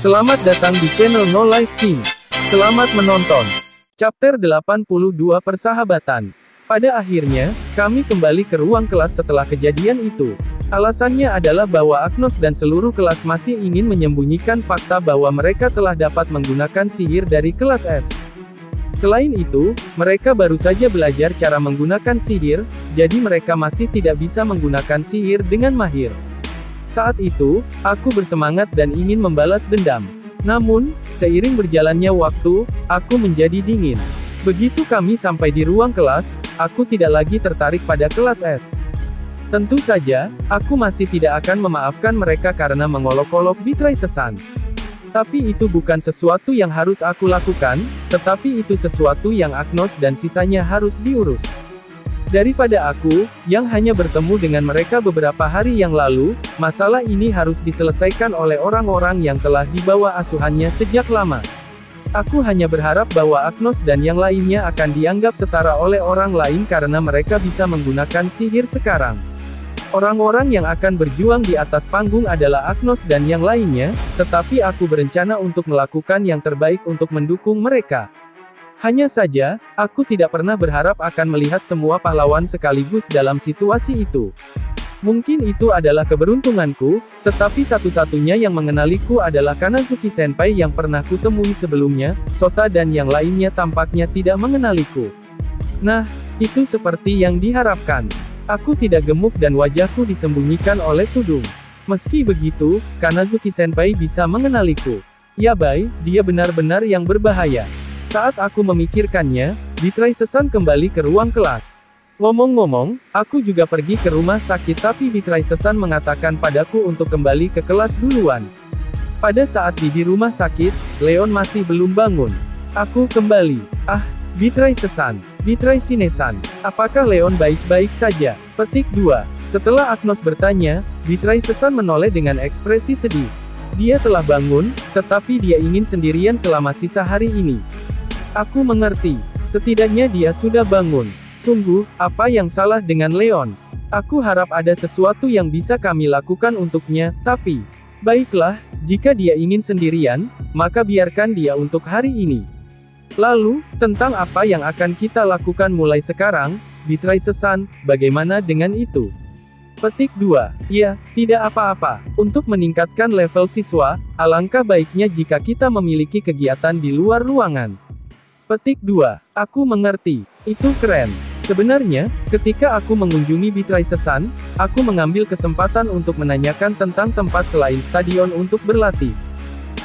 Selamat datang di channel No Life King. Selamat menonton. Chapter 82 Persahabatan. Pada akhirnya, kami kembali ke ruang kelas setelah kejadian itu. Alasannya adalah bahwa Agnos dan seluruh kelas masih ingin menyembunyikan fakta bahwa mereka telah dapat menggunakan sihir dari kelas S. Selain itu, mereka baru saja belajar cara menggunakan sihir, jadi mereka masih tidak bisa menggunakan sihir dengan mahir. Saat itu, aku bersemangat dan ingin membalas dendam. Namun, seiring berjalannya waktu, aku menjadi dingin. Begitu kami sampai di ruang kelas, aku tidak lagi tertarik pada kelas S. Tentu saja, aku masih tidak akan memaafkan mereka karena mengolok-olok Beatrice Susan. Tapi itu bukan sesuatu yang harus aku lakukan, tetapi itu sesuatu yang Agnos dan sisanya harus diurus. Daripada aku, yang hanya bertemu dengan mereka beberapa hari yang lalu, masalah ini harus diselesaikan oleh orang-orang yang telah dibawa asuhannya sejak lama. Aku hanya berharap bahwa Agnos dan yang lainnya akan dianggap setara oleh orang lain karena mereka bisa menggunakan sihir sekarang. Orang-orang yang akan berjuang di atas panggung adalah Agnos dan yang lainnya, tetapi aku berencana untuk melakukan yang terbaik untuk mendukung mereka. Hanya saja, aku tidak pernah berharap akan melihat semua pahlawan sekaligus dalam situasi itu. Mungkin itu adalah keberuntunganku, tetapi satu-satunya yang mengenaliku adalah Kanazuki Senpai yang pernah kutemui sebelumnya. Sota dan yang lainnya tampaknya tidak mengenaliku. Nah, itu seperti yang diharapkan. Aku tidak gemuk dan wajahku disembunyikan oleh tudung. Meski begitu, Kanazuki Senpai bisa mengenaliku. Ya baik, dia benar-benar yang berbahaya. Saat aku memikirkannya, Beatrice Susan kembali ke ruang kelas. Ngomong-ngomong, aku juga pergi ke rumah sakit tapi Beatrice Susan mengatakan padaku untuk kembali ke kelas duluan. Pada saat di rumah sakit, Leon masih belum bangun. Aku kembali. Beatrice Susan, Beatrice Susan, apakah Leon baik-baik saja? Petik 2. Setelah Agnos bertanya, Beatrice Susan menoleh dengan ekspresi sedih. Dia telah bangun, tetapi dia ingin sendirian selama sisa hari ini. Aku mengerti. Setidaknya dia sudah bangun. Sungguh, apa yang salah dengan Leon? Aku harap ada sesuatu yang bisa kami lakukan untuknya, tapi... Baiklah, jika dia ingin sendirian, maka biarkan dia untuk hari ini. Lalu, tentang apa yang akan kita lakukan mulai sekarang, Beatrice Susan, bagaimana dengan itu? Petik 2. Ya, tidak apa-apa. Untuk meningkatkan level siswa, alangkah baiknya jika kita memiliki kegiatan di luar ruangan. Petik 2. Aku mengerti. Itu keren. Sebenarnya, ketika aku mengunjungi Beatrice Susan, aku mengambil kesempatan untuk menanyakan tentang tempat selain stadion untuk berlatih.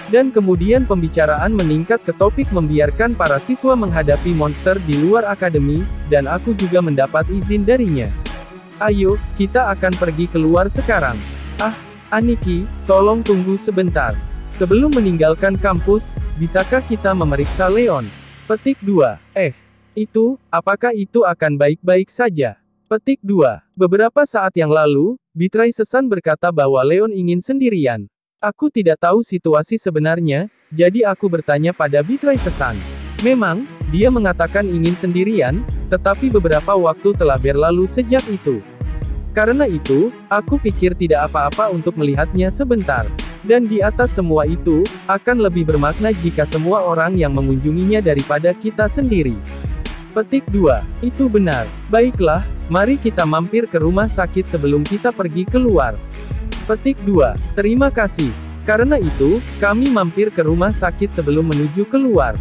Dan kemudian pembicaraan meningkat ke topik membiarkan para siswa menghadapi monster di luar akademi, dan aku juga mendapat izin darinya. Ayo, kita akan pergi keluar sekarang. Aniki, tolong tunggu sebentar. Sebelum meninggalkan kampus, bisakah kita memeriksa Leon? Petik 2. Apakah itu akan baik-baik saja? Petik 2. Beberapa saat yang lalu, Beatrice Susan berkata bahwa Leon ingin sendirian. Aku tidak tahu situasi sebenarnya, jadi aku bertanya pada Beatrice Susan. Memang, dia mengatakan ingin sendirian, tetapi beberapa waktu telah berlalu sejak itu. Karena itu, aku pikir tidak apa-apa untuk melihatnya sebentar. Dan di atas semua itu, akan lebih bermakna jika semua orang yang mengunjunginya daripada kita sendiri. Petik 2. Itu benar. Baiklah, mari kita mampir ke rumah sakit sebelum kita pergi keluar. Petik 2. Terima kasih. Karena itu, kami mampir ke rumah sakit sebelum menuju keluar.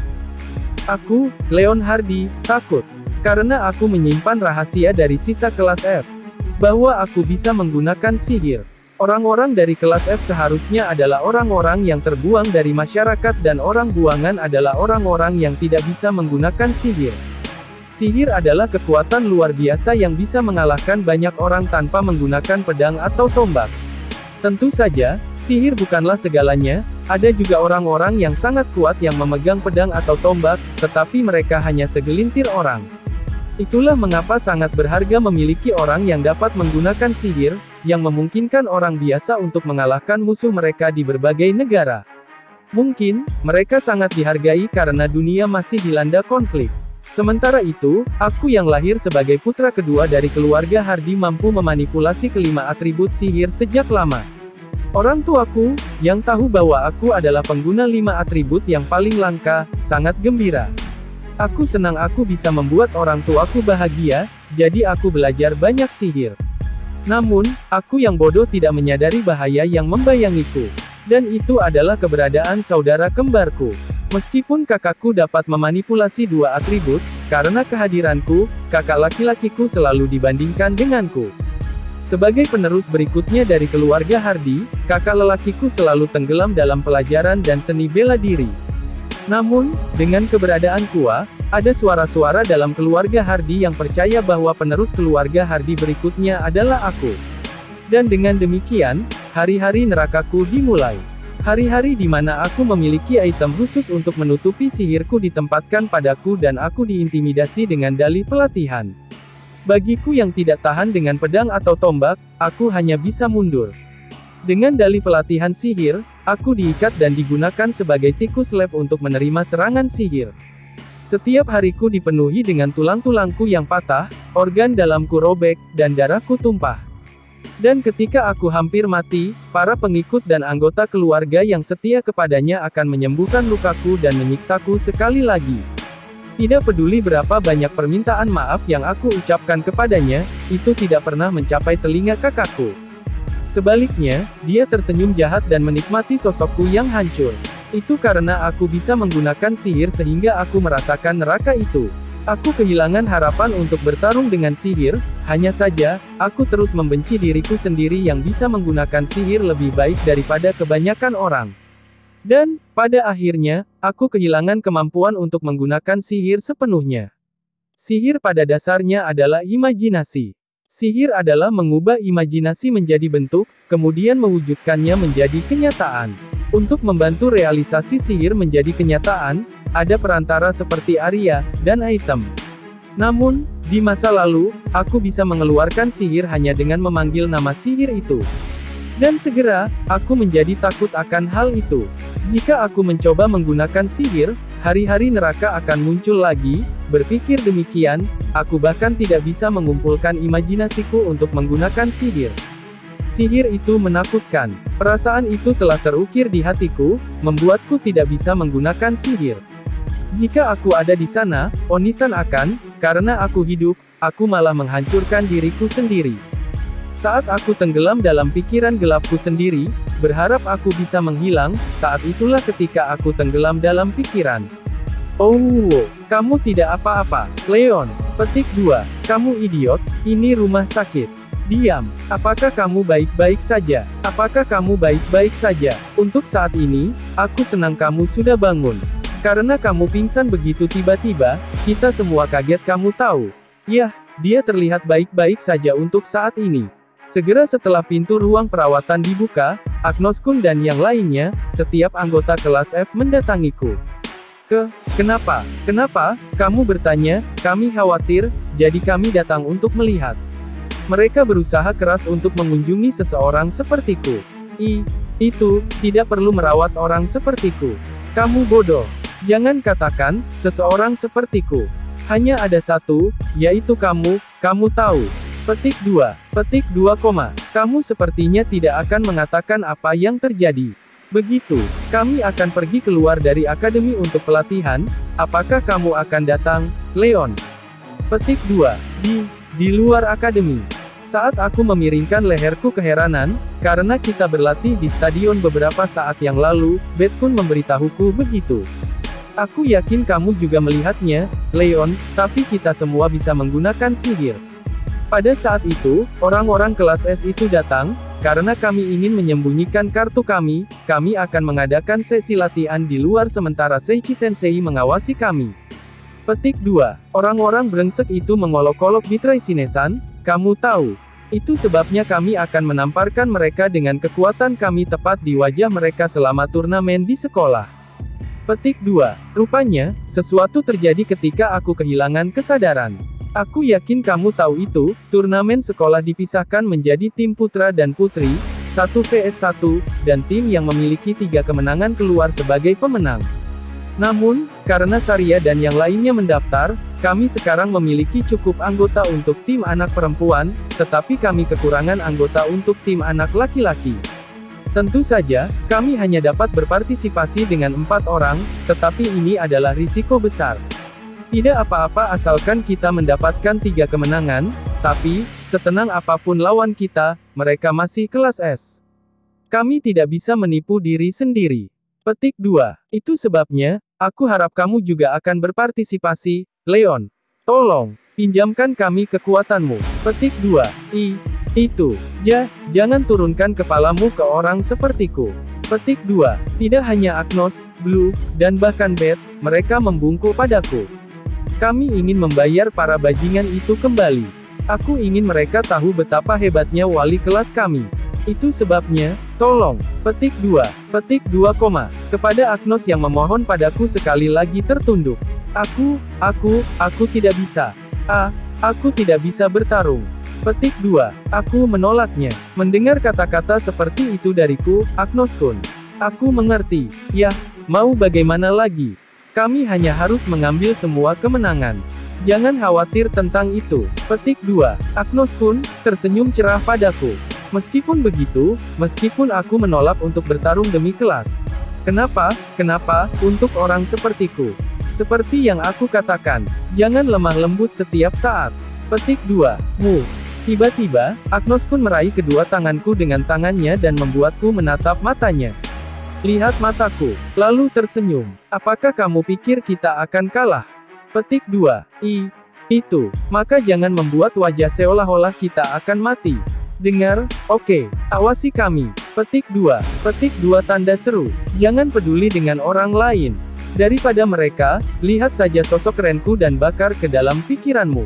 Aku, Leon Hardy, takut. Karena aku menyimpan rahasia dari sisa kelas F. Bahwa aku bisa menggunakan sihir. Orang-orang dari kelas F seharusnya adalah orang-orang yang terbuang dari masyarakat dan orang buangan adalah orang-orang yang tidak bisa menggunakan sihir. Sihir adalah kekuatan luar biasa yang bisa mengalahkan banyak orang tanpa menggunakan pedang atau tombak. Tentu saja, sihir bukanlah segalanya, ada juga orang-orang yang sangat kuat yang memegang pedang atau tombak, tetapi mereka hanya segelintir orang. Itulah mengapa sangat berharga memiliki orang yang dapat menggunakan sihir, yang memungkinkan orang biasa untuk mengalahkan musuh mereka di berbagai negara. Mungkin, mereka sangat dihargai karena dunia masih dilanda konflik. Sementara itu, aku yang lahir sebagai putra kedua dari keluarga Hardy mampu memanipulasi kelima atribut sihir sejak lama. Orang tuaku, yang tahu bahwa aku adalah pengguna 5 atribut yang paling langka, sangat gembira. Aku senang aku bisa membuat orang tuaku bahagia, jadi aku belajar banyak sihir. Namun, aku yang bodoh tidak menyadari bahaya yang membayangiku. Dan itu adalah keberadaan saudara kembarku. Meskipun kakakku dapat memanipulasi 2 atribut, karena kehadiranku, kakak laki-lakiku selalu dibandingkan denganku. Sebagai penerus berikutnya dari keluarga Hardy, kakak lelakiku selalu tenggelam dalam pelajaran dan seni bela diri. Namun, dengan keberadaan Kua, ada suara-suara dalam keluarga Hardy yang percaya bahwa penerus keluarga Hardy berikutnya adalah aku. Dan dengan demikian, hari-hari nerakaku dimulai. Hari-hari di mana aku memiliki item khusus untuk menutupi sihirku ditempatkan padaku dan aku diintimidasi dengan dalih pelatihan. Bagiku yang tidak tahan dengan pedang atau tombak, aku hanya bisa mundur. Dengan dalih pelatihan sihir, aku diikat dan digunakan sebagai tikus lab untuk menerima serangan sihir. Setiap hariku dipenuhi dengan tulang-tulangku yang patah, organ dalamku robek, dan darahku tumpah. Dan ketika aku hampir mati, para pengikut dan anggota keluarga yang setia kepadanya akan menyembuhkan lukaku dan menyiksaku sekali lagi. Tidak peduli berapa banyak permintaan maaf yang aku ucapkan kepadanya, itu tidak pernah mencapai telinga kakakku. Sebaliknya, dia tersenyum jahat dan menikmati sosokku yang hancur. Itu karena aku bisa menggunakan sihir sehingga aku merasakan neraka itu. Aku kehilangan harapan untuk bertarung dengan sihir, hanya saja, aku terus membenci diriku sendiri yang bisa menggunakan sihir lebih baik daripada kebanyakan orang. Dan, pada akhirnya, aku kehilangan kemampuan untuk menggunakan sihir sepenuhnya. Sihir pada dasarnya adalah imajinasi. Sihir adalah mengubah imajinasi menjadi bentuk, kemudian mewujudkannya menjadi kenyataan. Untuk membantu realisasi sihir menjadi kenyataan, ada perantara seperti Arya, dan item. Namun, di masa lalu, aku bisa mengeluarkan sihir hanya dengan memanggil nama sihir itu. Dan segera, aku menjadi takut akan hal itu. Jika aku mencoba menggunakan sihir, hari-hari neraka akan muncul lagi. Berpikir demikian, aku bahkan tidak bisa mengumpulkan imajinasiku untuk menggunakan sihir. Sihir itu menakutkan. Perasaan itu telah terukir di hatiku, membuatku tidak bisa menggunakan sihir. Jika aku ada di sana, Onisan akan, karena aku hidup, aku malah menghancurkan diriku sendiri. Saat aku tenggelam dalam pikiran gelapku sendiri, berharap aku bisa menghilang, saat itulah ketika aku tenggelam dalam pikiran. Oh, kamu tidak apa-apa, Leon. Petik 2. Kamu idiot, ini rumah sakit. Diam. Apakah kamu baik-baik saja? Apakah kamu baik-baik saja? Untuk saat ini, aku senang kamu sudah bangun. Karena kamu pingsan begitu tiba-tiba, kita semua kaget kamu tahu. Yah, dia terlihat baik-baik saja untuk saat ini. Segera setelah pintu ruang perawatan dibuka, Agnoskun dan yang lainnya, setiap anggota kelas F mendatangiku. Kenapa? Kenapa? Kamu bertanya, kami khawatir, jadi kami datang untuk melihat. Mereka berusaha keras untuk mengunjungi seseorang sepertiku. Itu, tidak perlu merawat orang sepertiku. Kamu bodoh. Jangan katakan, seseorang sepertiku. Hanya ada satu, yaitu kamu tahu. Petik 2. Petik 2, kamu sepertinya tidak akan mengatakan apa yang terjadi. Begitu, kami akan pergi keluar dari akademi untuk pelatihan, apakah kamu akan datang, Leon? Petik 2. Di luar akademi. Saat aku memiringkan leherku keheranan, karena kita berlatih di stadion beberapa saat yang lalu, Betkun memberitahuku begitu. Aku yakin kamu juga melihatnya, Leon, tapi kita semua bisa menggunakan sihir. Pada saat itu, orang-orang kelas S itu datang, karena kami ingin menyembunyikan kartu kami akan mengadakan sesi latihan di luar sementara Seichi Sensei mengawasi kami. Petik 2. Orang-orang brengsek itu mengolok-olok Beatrice Shine-san, kamu tahu. Itu sebabnya kami akan menamparkan mereka dengan kekuatan kami tepat di wajah mereka selama turnamen di sekolah. Petik 2. Rupanya, sesuatu terjadi ketika aku kehilangan kesadaran. Aku yakin kamu tahu itu, turnamen sekolah dipisahkan menjadi tim putra dan putri, 1 vs 1, dan tim yang memiliki 3 kemenangan keluar sebagai pemenang. Namun, karena Saria dan yang lainnya mendaftar, kami sekarang memiliki cukup anggota untuk tim anak perempuan, tetapi kami kekurangan anggota untuk tim anak laki-laki. Tentu saja, kami hanya dapat berpartisipasi dengan 4 orang, tetapi ini adalah risiko besar. Tidak apa-apa asalkan kita mendapatkan 3 kemenangan, tapi, setenang apapun lawan kita, mereka masih kelas S. Kami tidak bisa menipu diri sendiri. Petik 2. Itu sebabnya, aku harap kamu juga akan berpartisipasi, Leon. Tolong, pinjamkan kami kekuatanmu. Petik 2. Itu. Jangan turunkan kepalamu ke orang sepertiku. Petik 2. Tidak hanya Agnos, Blue, dan bahkan Beth, mereka membungkuk padaku. Kami ingin membayar para bajingan itu kembali. Aku ingin mereka tahu betapa hebatnya wali kelas kami. Itu sebabnya, tolong. Petik 2. Petik 2, kepada Agnos yang memohon padaku sekali lagi tertunduk. Aku tidak bisa. Aku tidak bisa bertarung. Petik 2. Aku menolaknya. Mendengar kata-kata seperti itu dariku, Agnos-kun. Aku mengerti. Yah, mau bagaimana lagi? Kami hanya harus mengambil semua kemenangan. Jangan khawatir tentang itu. Petik 2. Agnos-kun, tersenyum cerah padaku. Meskipun begitu, meskipun aku menolak untuk bertarung demi kelas. Kenapa, untuk orang sepertiku? Seperti yang aku katakan, jangan lemah lembut setiap saat. Petik 2. Tiba-tiba, Agnos-kun meraih kedua tanganku dengan tangannya dan membuatku menatap matanya. Lihat mataku, lalu tersenyum. Apakah kamu pikir kita akan kalah? Petik 2. Itu. Maka jangan membuat wajah seolah-olah kita akan mati. Dengar, oke, awasi kami. Petik 2. Petik 2 tanda seru. Jangan peduli dengan orang lain. Daripada mereka, lihat saja sosok kerenku dan bakar ke dalam pikiranmu.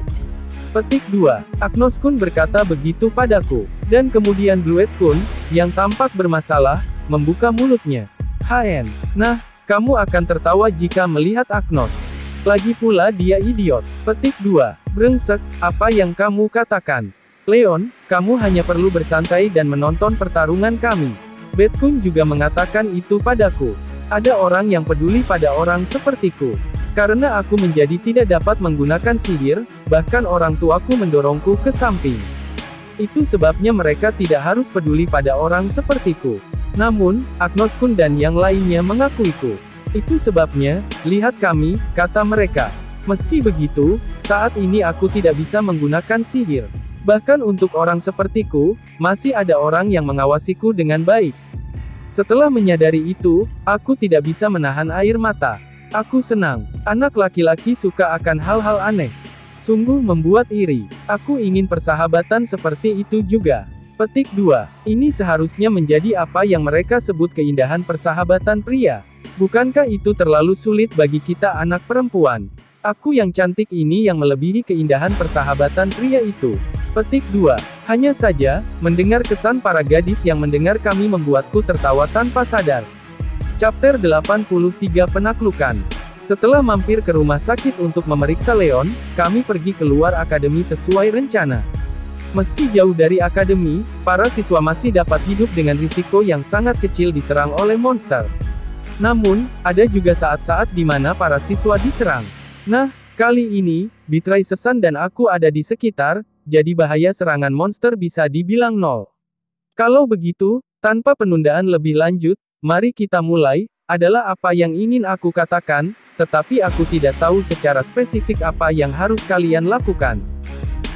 Petik 2. Agnos-kun berkata begitu padaku. Dan kemudian Bluet-kun, yang tampak bermasalah, membuka mulutnya. Nah, kamu akan tertawa jika melihat Agnos. Lagi pula dia idiot. Petik 2. Brengsek, apa yang kamu katakan? Leon, kamu hanya perlu bersantai dan menonton pertarungan kami. Beth-kun juga mengatakan itu padaku. Ada orang yang peduli pada orang sepertiku. Karena aku menjadi tidak dapat menggunakan sihir, bahkan orang tuaku mendorongku ke samping. Itu sebabnya mereka tidak harus peduli pada orang sepertiku. Namun, Agnos-kun dan yang lainnya mengakuiku. Itu sebabnya, lihat kami, kata mereka. Meski begitu, saat ini aku tidak bisa menggunakan sihir. Bahkan untuk orang sepertiku, masih ada orang yang mengawasiku dengan baik. Setelah menyadari itu, aku tidak bisa menahan air mata. Aku senang. Anak laki-laki suka akan hal-hal aneh. Sungguh membuat iri. Aku ingin persahabatan seperti itu juga. Petik 2. Ini seharusnya menjadi apa yang mereka sebut keindahan persahabatan pria. Bukankah itu terlalu sulit bagi kita anak perempuan? Aku yang cantik ini yang melebihi keindahan persahabatan pria itu. Petik 2. Hanya saja, mendengar kesan para gadis yang mendengar kami membuatku tertawa tanpa sadar. Chapter 83 Penaklukan. Setelah mampir ke rumah sakit untuk memeriksa Leon, kami pergi keluar akademi sesuai rencana. Meski jauh dari akademi, para siswa masih dapat hidup dengan risiko yang sangat kecil diserang oleh monster. Namun, ada juga saat-saat di mana para siswa diserang. Nah, kali ini, Bitrai Sesan dan aku ada di sekitar, jadi bahaya serangan monster bisa dibilang nol. Kalau begitu, tanpa penundaan lebih lanjut, mari kita mulai, adalah apa yang ingin aku katakan, tetapi aku tidak tahu secara spesifik apa yang harus kalian lakukan.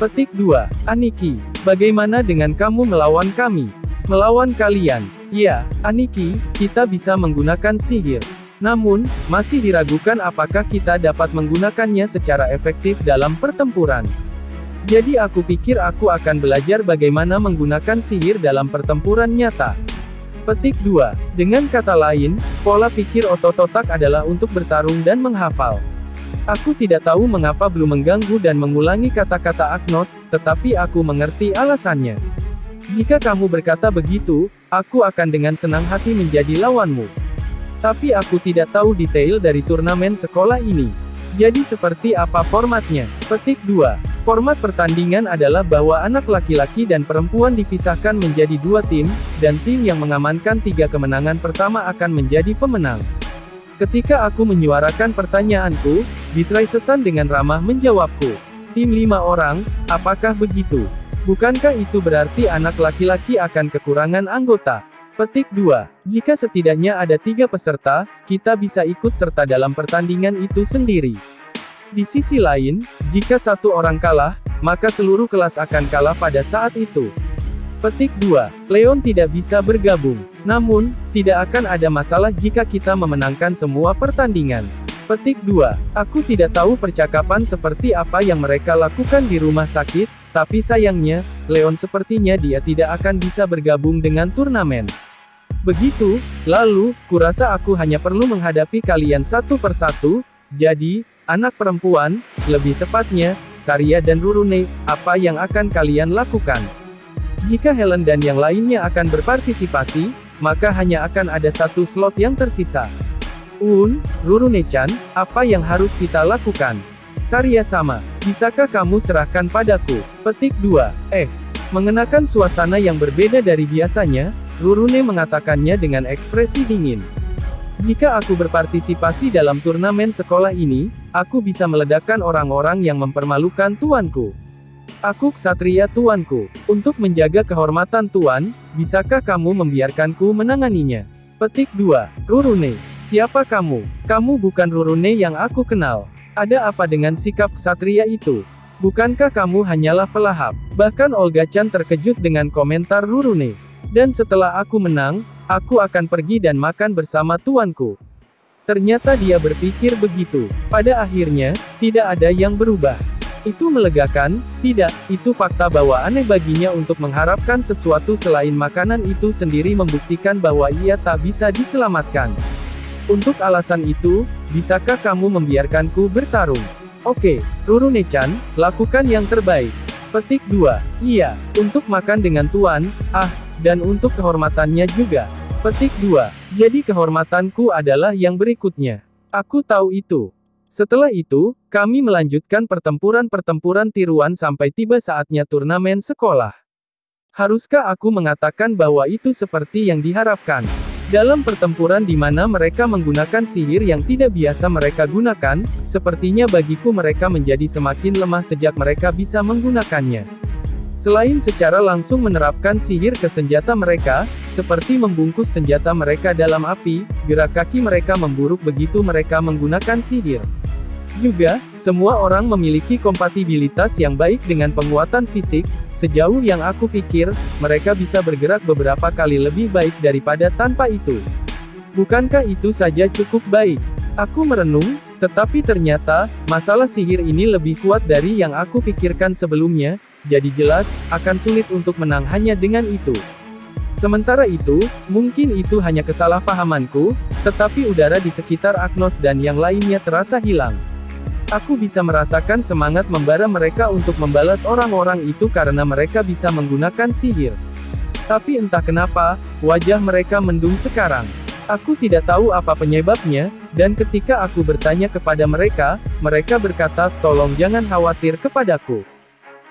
Petik 2. Aniki, bagaimana dengan kamu melawan kami? Melawan kalian? Ya, Aniki, kita bisa menggunakan sihir. Namun, masih diragukan apakah kita dapat menggunakannya secara efektif dalam pertempuran. Jadi aku pikir aku akan belajar bagaimana menggunakan sihir dalam pertempuran nyata. Petik 2. Dengan kata lain, pola pikir otot-otak adalah untuk bertarung dan menghafal. Aku tidak tahu mengapa Blue mengganggu dan mengulangi kata-kata Agnos, tetapi aku mengerti alasannya. Jika kamu berkata begitu, aku akan dengan senang hati menjadi lawanmu. Tapi aku tidak tahu detail dari turnamen sekolah ini. Jadi seperti apa formatnya? Petik 2. Format pertandingan adalah bahwa anak laki-laki dan perempuan dipisahkan menjadi 2 tim, dan tim yang mengamankan 3 kemenangan pertama akan menjadi pemenang. Ketika aku menyuarakan pertanyaanku, Bitrai Sesan dengan ramah menjawabku. Tim 5 orang, apakah begitu? Bukankah itu berarti anak laki-laki akan kekurangan anggota? Petik 2. Jika setidaknya ada 3 peserta, kita bisa ikut serta dalam pertandingan itu sendiri. Di sisi lain, jika satu orang kalah, maka seluruh kelas akan kalah pada saat itu. Petik 2. Leon tidak bisa bergabung. Namun, tidak akan ada masalah jika kita memenangkan semua pertandingan. Petik 2. Aku tidak tahu percakapan seperti apa yang mereka lakukan di rumah sakit, tapi sayangnya, Leon sepertinya dia tidak akan bisa bergabung dengan turnamen. Begitu, lalu, kurasa aku hanya perlu menghadapi kalian satu persatu, jadi, anak perempuan, lebih tepatnya, Saria dan Rurune, apa yang akan kalian lakukan? Jika Helen dan yang lainnya akan berpartisipasi, maka hanya akan ada satu slot yang tersisa. Rurune-chan, apa yang harus kita lakukan? Saria sama. Bisakah kamu serahkan padaku? Petik 2. Mengenakan suasana yang berbeda dari biasanya, Rurune mengatakannya dengan ekspresi dingin. Jika aku berpartisipasi dalam turnamen sekolah ini, aku bisa meledakkan orang-orang yang mempermalukan tuanku. Aku ksatria tuanku. Untuk menjaga kehormatan tuan, bisakah kamu membiarkanku menanganinya? Petik 2. Rurune. Siapa kamu? Kamu bukan Rurune yang aku kenal. Ada apa dengan sikap ksatria itu? Bukankah kamu hanyalah pelahap? Bahkan Olga-chan terkejut dengan komentar Rurune. Dan setelah aku menang, aku akan pergi dan makan bersama tuanku. Ternyata dia berpikir begitu. Pada akhirnya, tidak ada yang berubah. Itu melegakan, tidak, itu fakta bahwa aneh baginya untuk mengharapkan sesuatu selain makanan itu sendiri membuktikan bahwa ia tak bisa diselamatkan. Untuk alasan itu, bisakah kamu membiarkanku bertarung? Oke, Rurune-chan, lakukan yang terbaik. Petik 2. Iya, untuk makan dengan tuan, dan untuk kehormatannya juga. Petik 2. Jadi kehormatanku adalah yang berikutnya. Aku tahu itu. Setelah itu, kami melanjutkan pertempuran-pertempuran tiruan sampai tiba saatnya turnamen sekolah. Haruskah aku mengatakan bahwa itu seperti yang diharapkan? Dalam pertempuran di mana mereka menggunakan sihir yang tidak biasa mereka gunakan, sepertinya bagiku mereka menjadi semakin lemah sejak mereka bisa menggunakannya. Selain secara langsung menerapkan sihir ke senjata mereka, seperti membungkus senjata mereka dalam api, gerak kaki mereka memburuk begitu mereka menggunakan sihir. Juga, semua orang memiliki kompatibilitas yang baik dengan penguatan fisik, sejauh yang aku pikir, mereka bisa bergerak beberapa kali lebih baik daripada tanpa itu. Bukankah itu saja cukup baik? Aku merenung, tetapi ternyata, masalah sihir ini lebih kuat dari yang aku pikirkan sebelumnya, jadi jelas, akan sulit untuk menang hanya dengan itu. Sementara itu, mungkin itu hanya kesalahpahamanku, tetapi udara di sekitar Agnos dan yang lainnya terasa hilang. Aku bisa merasakan semangat membara mereka untuk membalas orang-orang itu karena mereka bisa menggunakan sihir. Tapi entah kenapa, wajah mereka mendung sekarang. Aku tidak tahu apa penyebabnya, dan ketika aku bertanya kepada mereka, mereka berkata, tolong jangan khawatir kepadaku.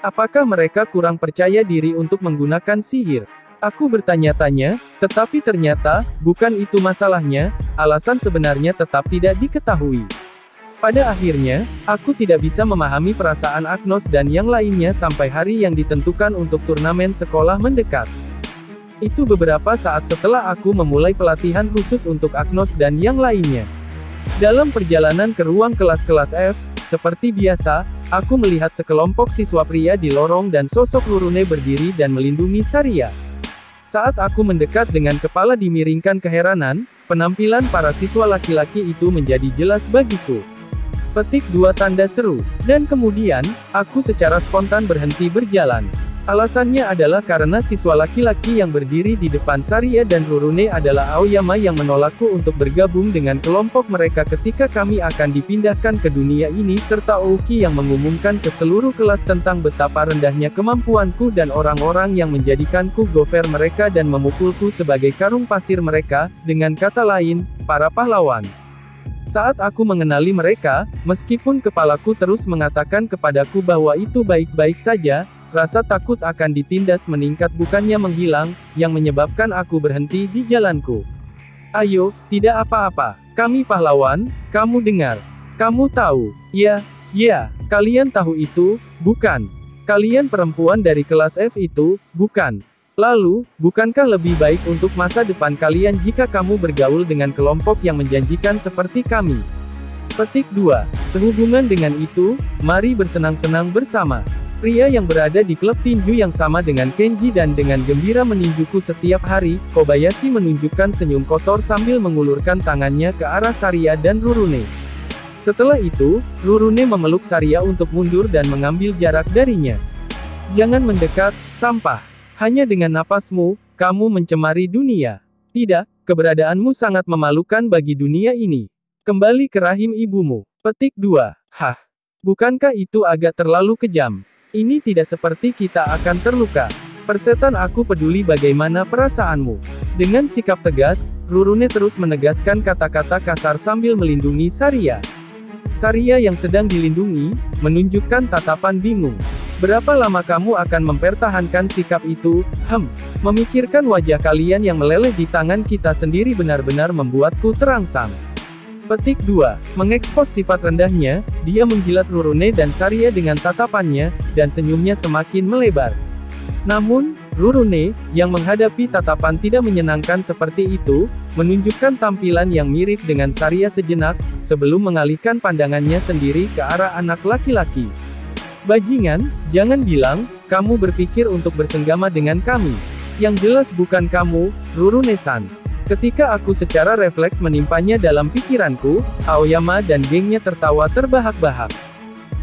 Apakah mereka kurang percaya diri untuk menggunakan sihir? Aku bertanya-tanya, tetapi ternyata, bukan itu masalahnya, alasan sebenarnya tetap tidak diketahui. Pada akhirnya, aku tidak bisa memahami perasaan Agnos dan yang lainnya sampai hari yang ditentukan untuk turnamen sekolah mendekat. Itu beberapa saat setelah aku memulai pelatihan khusus untuk Agnos dan yang lainnya. Dalam perjalanan ke ruang kelas-kelas F, seperti biasa, aku melihat sekelompok siswa pria di lorong dan sosok Rurune berdiri dan melindungi Saria. Saat aku mendekat dengan kepala dimiringkan keheranan, penampilan para siswa laki-laki itu menjadi jelas bagiku. Petik 2 tanda seru. Dan kemudian, aku secara spontan berhenti berjalan. Alasannya adalah karena siswa laki-laki yang berdiri di depan Saria dan Rurune adalah Aoyama yang menolakku untuk bergabung dengan kelompok mereka ketika kami akan dipindahkan ke dunia ini serta Ouki yang mengumumkan ke seluruh kelas tentang betapa rendahnya kemampuanku dan orang-orang yang menjadikanku gopher mereka dan memukulku sebagai karung pasir mereka, dengan kata lain, para pahlawan. Saat aku mengenali mereka, meskipun kepalaku terus mengatakan kepadaku bahwa itu baik-baik saja, rasa takut akan ditindas meningkat bukannya menghilang, yang menyebabkan aku berhenti di jalanku. Ayo, tidak apa-apa. Kami pahlawan, kamu dengar. Kamu tahu. Ya, kalian tahu itu, bukan? Kalian perempuan dari kelas F itu, bukan? Lalu, bukankah lebih baik untuk masa depan kalian jika kamu bergaul dengan kelompok yang menjanjikan seperti kami? Petik 2. Sehubungan dengan itu, mari bersenang-senang bersama. Pria yang berada di klub tinju yang sama dengan Kenji dan dengan gembira meninjuku setiap hari, Kobayashi menunjukkan senyum kotor sambil mengulurkan tangannya ke arah Saria dan Rurune. Setelah itu, Rurune memeluk Saria untuk mundur dan mengambil jarak darinya. Jangan mendekat, sampah. Hanya dengan napasmu, kamu mencemari dunia. Tidak, keberadaanmu sangat memalukan bagi dunia ini. Kembali ke rahim ibumu. Petik 2. Hah. Bukankah itu agak terlalu kejam? Ini tidak seperti kita akan terluka. Persetan, aku peduli bagaimana perasaanmu. Dengan sikap tegas, Rurune terus menegaskan kata-kata kasar sambil melindungi Saria. Saria yang sedang dilindungi, menunjukkan tatapan bingung. Berapa lama kamu akan mempertahankan sikap itu? Memikirkan wajah kalian yang meleleh di tangan kita sendiri benar-benar membuatku terangsang. Petik 2. Mengekspos sifat rendahnya, dia menjilat Rurune dan Saria dengan tatapannya, dan senyumnya semakin melebar. Namun, Rurune, yang menghadapi tatapan tidak menyenangkan seperti itu, menunjukkan tampilan yang mirip dengan Saria sejenak, sebelum mengalihkan pandangannya sendiri ke arah anak laki-laki. Bajingan, jangan bilang, kamu berpikir untuk bersenggama dengan kami. Yang jelas bukan kamu, Rurune-san. Ketika aku secara refleks menimpanya dalam pikiranku, Aoyama dan gengnya tertawa terbahak-bahak.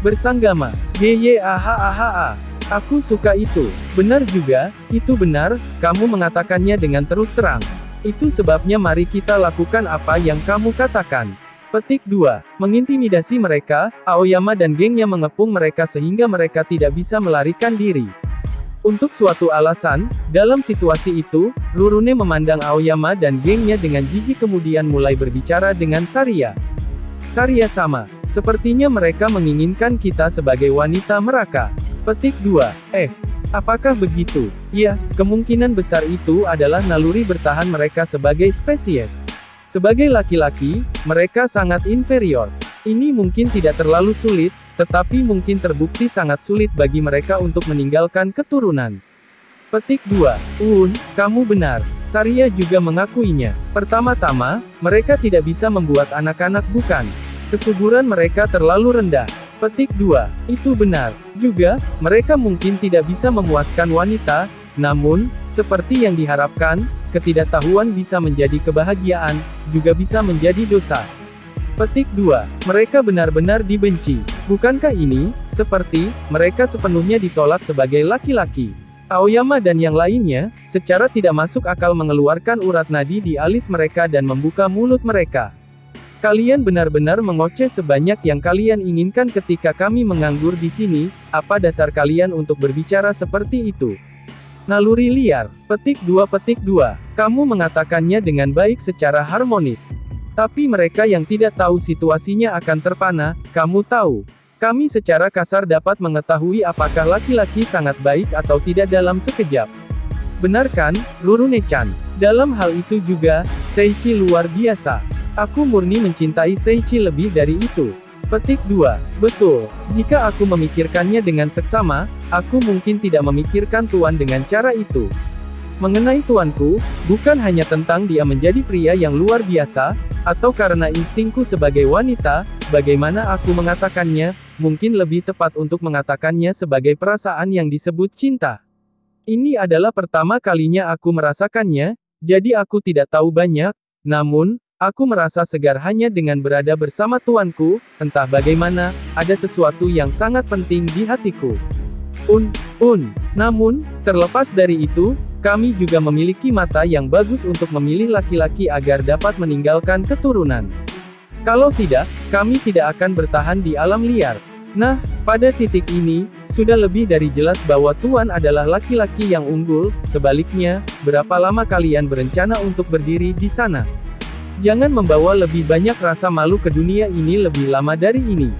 Bersanggama. Yeyeahahaha. Aku suka itu. Benar juga, itu benar, kamu mengatakannya dengan terus terang. Itu sebabnya mari kita lakukan apa yang kamu katakan. Petik 2. Mengintimidasi mereka, Aoyama dan gengnya mengepung mereka sehingga mereka tidak bisa melarikan diri. Untuk suatu alasan, dalam situasi itu, Rurune memandang Aoyama dan gengnya dengan jijik kemudian mulai berbicara dengan Saria. Saria sama. Sepertinya mereka menginginkan kita sebagai wanita mereka. Petik 2. Apakah begitu? Ya, kemungkinan besar itu adalah naluri bertahan mereka sebagai spesies. Sebagai laki-laki, mereka sangat inferior. Ini mungkin tidak terlalu sulit, tetapi mungkin terbukti sangat sulit bagi mereka untuk meninggalkan keturunan. Petik 2. Kamu benar. Saria juga mengakuinya. Pertama-tama, mereka tidak bisa membuat anak-anak bukan. Kesuburan mereka terlalu rendah. Petik 2. Itu benar. Juga, mereka mungkin tidak bisa memuaskan wanita, namun, seperti yang diharapkan, ketidaktahuan bisa menjadi kebahagiaan, juga bisa menjadi dosa. Petik 2. Mereka benar-benar dibenci. Bukankah ini, seperti, mereka sepenuhnya ditolak sebagai laki-laki? Aoyama dan yang lainnya, secara tidak masuk akal mengeluarkan urat nadi di alis mereka dan membuka mulut mereka. Kalian benar-benar mengoceh sebanyak yang kalian inginkan ketika kami menganggur di sini, apa dasar kalian untuk berbicara seperti itu? Naluri liar. Petik 2. Kamu mengatakannya dengan baik secara harmonis. Tapi mereka yang tidak tahu situasinya akan terpana, kamu tahu. Kami secara kasar dapat mengetahui apakah laki-laki sangat baik atau tidak dalam sekejap. Benar kan, Rurune-chan? Dalam hal itu juga, Seiichi luar biasa. Aku murni mencintai Seiichi lebih dari itu. Petik 2. Betul. Jika aku memikirkannya dengan seksama, aku mungkin tidak memikirkan Tuan dengan cara itu. Mengenai tuanku, bukan hanya tentang dia menjadi pria yang luar biasa, atau karena instingku sebagai wanita, bagaimana aku mengatakannya, mungkin lebih tepat untuk mengatakannya sebagai perasaan yang disebut cinta. Ini adalah pertama kalinya aku merasakannya, jadi aku tidak tahu banyak, namun, aku merasa segar hanya dengan berada bersama tuanku, entah bagaimana, ada sesuatu yang sangat penting di hatiku. Namun, terlepas dari itu, kami juga memiliki mata yang bagus untuk memilih laki-laki agar dapat meninggalkan keturunan. Kalau tidak, kami tidak akan bertahan di alam liar. Nah, pada titik ini, sudah lebih dari jelas bahwa Tuan adalah laki-laki yang unggul. Sebaliknya, berapa lama kalian berencana untuk berdiri di sana? Jangan membawa lebih banyak rasa malu ke dunia ini lebih lama dari ini.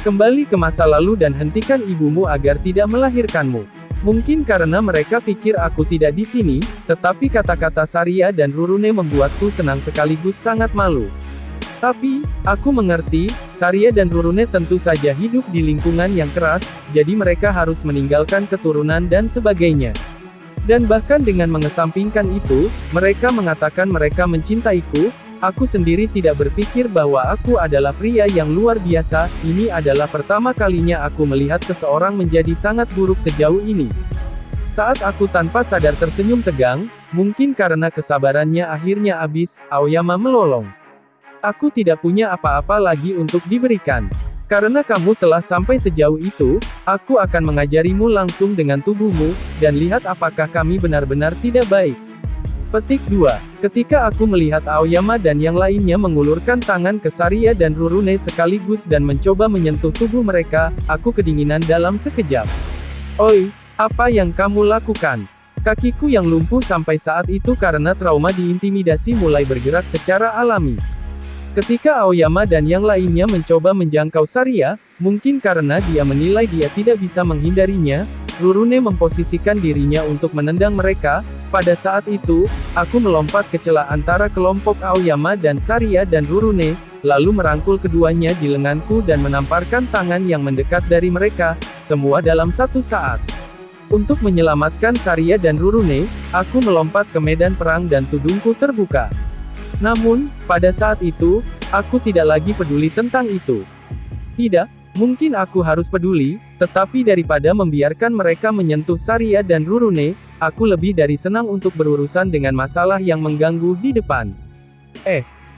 Kembali ke masa lalu dan hentikan ibumu agar tidak melahirkanmu. Mungkin karena mereka pikir aku tidak di sini, tetapi kata-kata Saria dan Rurune membuatku senang sekaligus sangat malu. Tapi, aku mengerti, Saria dan Rurune tentu saja hidup di lingkungan yang keras, jadi mereka harus meninggalkan keturunan dan sebagainya. Dan bahkan dengan mengesampingkan itu, mereka mengatakan mereka mencintaiku. Aku sendiri tidak berpikir bahwa aku adalah pria yang luar biasa. Ini adalah pertama kalinya aku melihat seseorang menjadi sangat buruk sejauh ini. Saat aku tanpa sadar tersenyum tegang, mungkin karena kesabarannya akhirnya habis, Aoyama melolong. Aku tidak punya apa-apa lagi untuk diberikan. Karena kamu telah sampai sejauh itu, aku akan mengajarimu langsung dengan tubuhmu, dan lihat apakah kami benar-benar tidak baik. Petik 2. Ketika aku melihat Aoyama dan yang lainnya mengulurkan tangan ke Saria dan Rurune sekaligus dan mencoba menyentuh tubuh mereka, aku kedinginan dalam sekejap. Oi, apa yang kamu lakukan? Kakiku yang lumpuh sampai saat itu karena trauma diintimidasi mulai bergerak secara alami. Ketika Aoyama dan yang lainnya mencoba menjangkau Saria, mungkin karena dia menilai dia tidak bisa menghindarinya, Rurune memposisikan dirinya untuk menendang mereka. Pada saat itu, aku melompat ke celah antara kelompok Aoyama dan Saria dan Rurune, lalu merangkul keduanya di lenganku dan menamparkan tangan yang mendekat dari mereka, semua dalam satu saat. Untuk menyelamatkan Saria dan Rurune, aku melompat ke medan perang dan tudungku terbuka. Namun, pada saat itu, aku tidak lagi peduli tentang itu. Tidak, mungkin aku harus peduli, tetapi daripada membiarkan mereka menyentuh Saria dan Rurune, aku lebih dari senang untuk berurusan dengan masalah yang mengganggu di depan.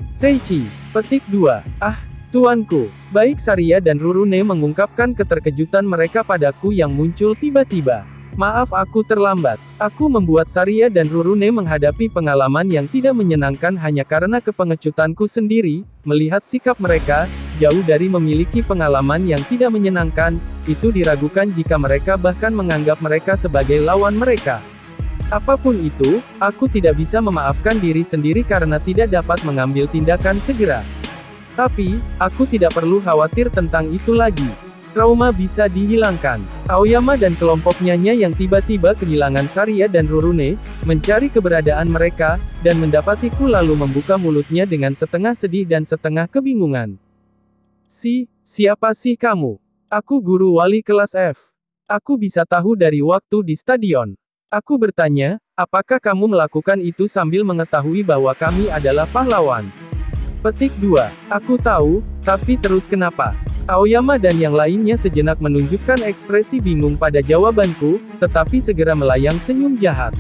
Seichi. Petik 2. Ah, tuanku. Baik Saria dan Rurune mengungkapkan keterkejutan mereka padaku yang muncul tiba-tiba. Maaf aku terlambat. Aku membuat Saria dan Rurune menghadapi pengalaman yang tidak menyenangkan hanya karena kepengecutanku sendiri, melihat sikap mereka, jauh dari memiliki pengalaman yang tidak menyenangkan, itu diragukan jika mereka bahkan menganggap mereka sebagai lawan mereka. Apapun itu, aku tidak bisa memaafkan diri sendiri karena tidak dapat mengambil tindakan segera. Tapi, aku tidak perlu khawatir tentang itu lagi. Trauma bisa dihilangkan. Aoyama dan kelompoknya yang tiba-tiba kehilangan Saria dan Rurune, mencari keberadaan mereka, dan mendapatiku lalu membuka mulutnya dengan setengah sedih dan setengah kebingungan. Siapa sih kamu? Aku guru wali kelas F. Aku bisa tahu dari waktu di stadion. Aku bertanya, apakah kamu melakukan itu sambil mengetahui bahwa kami adalah pahlawan? Petik 2. Aku tahu, tapi terus kenapa? Aoyama dan yang lainnya sejenak menunjukkan ekspresi bingung pada jawabanku, tetapi segera melayang senyum jahat.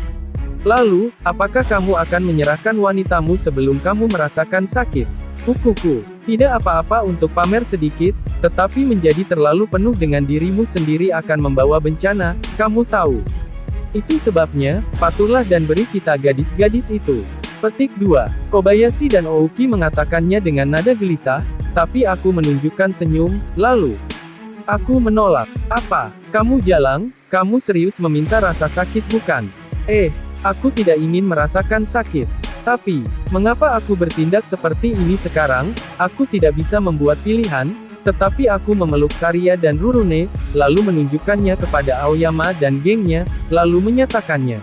Lalu, apakah kamu akan menyerahkan wanitamu sebelum kamu merasakan sakit? Kukuku. Tidak apa-apa untuk pamer sedikit, tetapi menjadi terlalu penuh dengan dirimu sendiri akan membawa bencana, kamu tahu. Itu sebabnya, patuhlah dan beri kita gadis-gadis itu. Petik 2. Kobayashi dan Ouki mengatakannya dengan nada gelisah, tapi aku menunjukkan senyum, lalu. Aku menolak. Apa? Kamu jalang? Kamu serius meminta rasa sakit bukan? Aku tidak ingin merasakan sakit. Tapi, mengapa aku bertindak seperti ini sekarang? Aku tidak bisa membuat pilihan, tetapi aku memeluk Saria dan Rurune, lalu menunjukkannya kepada Aoyama dan gengnya, lalu menyatakannya.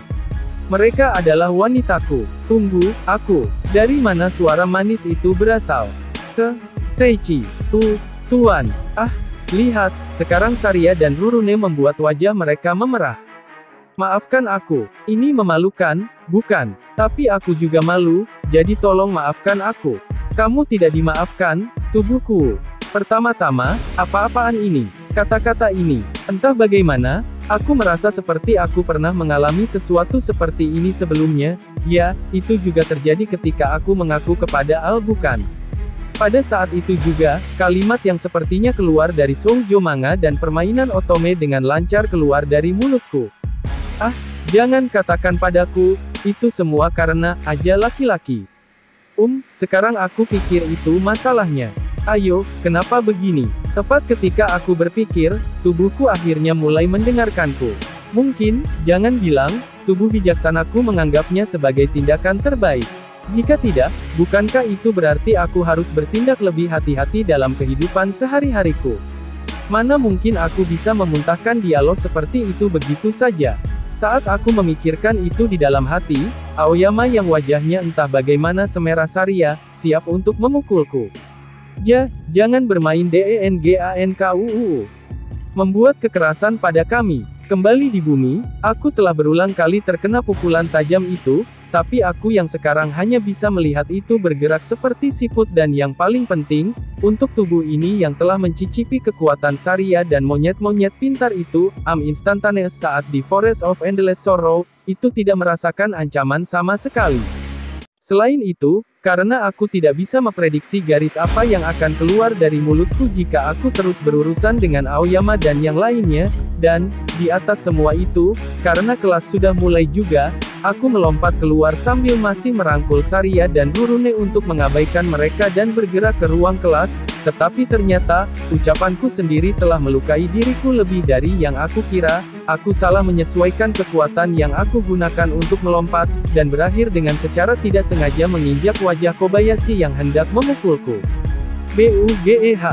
Mereka adalah wanitaku. Tunggu, aku. Dari mana suara manis itu berasal? Seichi. Tuan. Lihat, sekarang Saria dan Rurune membuat wajah mereka memerah. Maafkan aku. Ini memalukan, bukan? Tapi aku juga malu, jadi tolong maafkan aku. Kamu tidak dimaafkan, tubuhku. Pertama-tama, apa-apaan ini? Kata-kata ini. Entah bagaimana, aku merasa seperti aku pernah mengalami sesuatu seperti ini sebelumnya. Ya, itu juga terjadi ketika aku mengaku kepada Al bukan? Pada saat itu juga, kalimat yang sepertinya keluar dari Shoujo manga dan permainan otome dengan lancar keluar dari mulutku. Jangan katakan padaku, itu semua karena aja laki-laki. Sekarang aku pikir itu masalahnya. Ayo, kenapa begini? Tepat ketika aku berpikir, tubuhku akhirnya mulai mendengarkanku. Mungkin, jangan bilang, tubuh bijaksanaku menganggapnya sebagai tindakan terbaik. Jika tidak, bukankah itu berarti aku harus bertindak lebih hati-hati dalam kehidupan sehari-hariku? Mana mungkin aku bisa memuntahkan dialog seperti itu begitu saja? Saat aku memikirkan itu di dalam hati, Aoyama yang wajahnya entah bagaimana semerah Saria, siap untuk memukulku. Jangan bermain DENGANKUU. Membuat kekerasan pada kami. Kembali di bumi, aku telah berulang kali terkena pukulan tajam itu, tapi aku yang sekarang hanya bisa melihat itu bergerak seperti siput dan yang paling penting, untuk tubuh ini yang telah mencicipi kekuatan Saria dan monyet-monyet pintar itu, instantaneous saat di Forest of Endless Sorrow, itu tidak merasakan ancaman sama sekali. Selain itu, karena aku tidak bisa memprediksi garis apa yang akan keluar dari mulutku jika aku terus berurusan dengan Aoyama dan yang lainnya, dan, di atas semua itu, karena kelas sudah mulai juga, aku melompat keluar sambil masih merangkul Saria dan Rurune untuk mengabaikan mereka dan bergerak ke ruang kelas, tetapi ternyata, ucapanku sendiri telah melukai diriku lebih dari yang aku kira. Aku salah menyesuaikan kekuatan yang aku gunakan untuk melompat, dan berakhir dengan secara tidak sengaja menginjak wajah Kobayashi yang hendak memukulku. BUGEH.